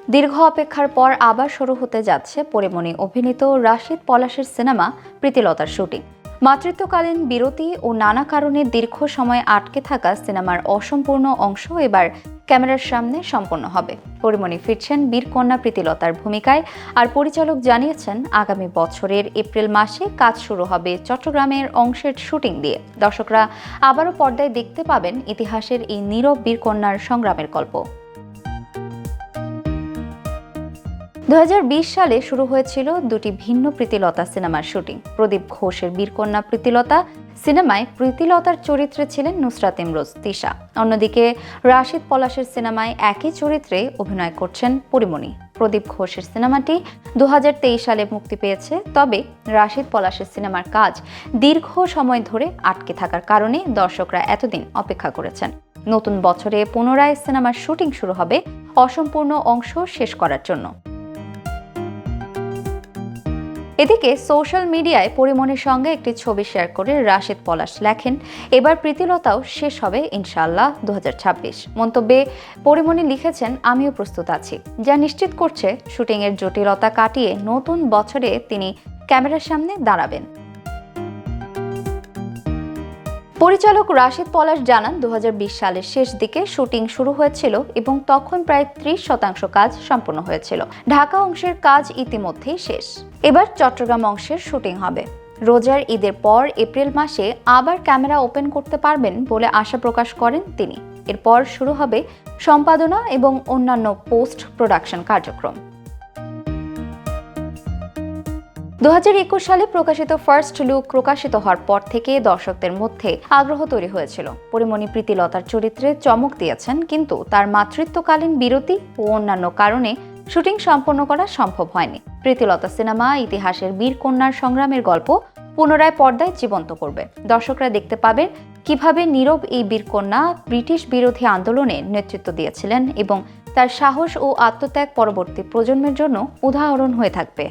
দীর্ঘ অপেক্ষার পর আবার শুরু হতে যাচ্ছে পরিমণি অভিনীত রাশিদ পলাশের সিনেমা প্রীতিলতার শুটিং। মাতৃত্বকালীন বিরতি ও নানা কারণে দীর্ঘ সময় আটকে থাকা সিনেমার অসম্পূর্ণ অংশ এবার ক্যামেরার সামনে সম্পন্ন হবে। পরিমণি ফিরছেন বীরকন্যা প্রীতিলতার ভূমিকায়, আর পরিচালক জানিয়েছেন আগামী বছরের এপ্রিল মাসে কাজ শুরু হবে চট্টগ্রামের অংশের শুটিং দিয়ে। দর্শকরা আবারও পর্দায় দেখতে পাবেন ইতিহাসের এই নীরব বীরকন্যার সংগ্রামের গল্প। 2020 সালে শুরু হয়েছিল দুটি ভিন্ন প্রীতিলতা সিনেমার শুটিং। প্রদীপ ঘোষের বীরকন্যা প্রীতিলতা সিনেমায় প্রীতিলতার চরিত্রে ছিলেন নুসরাত ইমরোজ তিশা। অন্যদিকে রাশিদ পলাশের সিনেমায় একই চরিত্রে অভিনয় করছেন পরিমণি। প্রদীপ ঘোষের সিনেমাটি 2023 সালে মুক্তি পেয়েছে, তবে রাশিদ পলাশের সিনেমার কাজ দীর্ঘ সময় ধরে আটকে থাকার কারণে দর্শকরা এতদিন অপেক্ষা করেছেন। নতুন বছরে পুনরায় সিনেমার শুটিং শুরু হবে অসম্পূর্ণ অংশ শেষ করার জন্য। এদিকে সোশ্যাল মিডিয়ায় পরিমণির সঙ্গে একটি ছবি শেয়ার করে রাশিদ পলাশ লেখেন, এবার প্রীতিলতাও শেষ হবে ইনশাআল্লাহ 2026। মন্তব্যে পরিমণি লিখেছেন, আমিও প্রস্তুত আছি, যা নিশ্চিত করছে শুটিংয়ের জটিলতা কাটিয়ে নতুন বছরে তিনি ক্যামেরার সামনে দাঁড়াবেন। পরিচালক রাশিদ পলাশ জানান, 2020 সালের শেষ দিকে শুটিং শুরু হয়েছিল এবং তখন প্রায় 30% কাজ সম্পন্ন হয়েছিল। ঢাকা অংশের কাজ ইতিমধ্যেই শেষ। এবার চট্টগ্রাম অংশের শুটিং হবে। রোজার ঈদের পর এপ্রিল মাসে আবার ক্যামেরা ওপেন করতে পারবেন বলে আশা প্রকাশ করেন তিনি। এরপর শুরু হবে সম্পাদনা এবং অন্যান্য পোস্ট প্রোডাকশন কার্যক্রম। 2021 সালে প্রকাশিত ফার্স্ট লুক প্রকাশিত হওয়ার পর থেকে দর্শকদের মধ্যে আগ্রহ তৈরি হয়েছিল। পরিমণি প্রীতিলতার চরিত্রে চমক দিয়েছেন, কিন্তু তার মাতৃত্বকালীন বিরতি ও অন্যান্য কারণে শুটিং সম্পন্ন করা সম্ভব হয়নি। প্রীতিলতা সিনেমা ইতিহাসের বীরকন্যার সংগ্রামের গল্প পুনরায় পর্দায় জীবন্ত করবে। দর্শকরা দেখতে পাবেন কিভাবে নীরব এই বীরকন্যা ব্রিটিশ বিরোধী আন্দোলনে নেতৃত্ব দিয়েছিলেন এবং তার সাহস ও আত্মত্যাগ পরবর্তী প্রজন্মের জন্য উদাহরণ হয়ে থাকবে।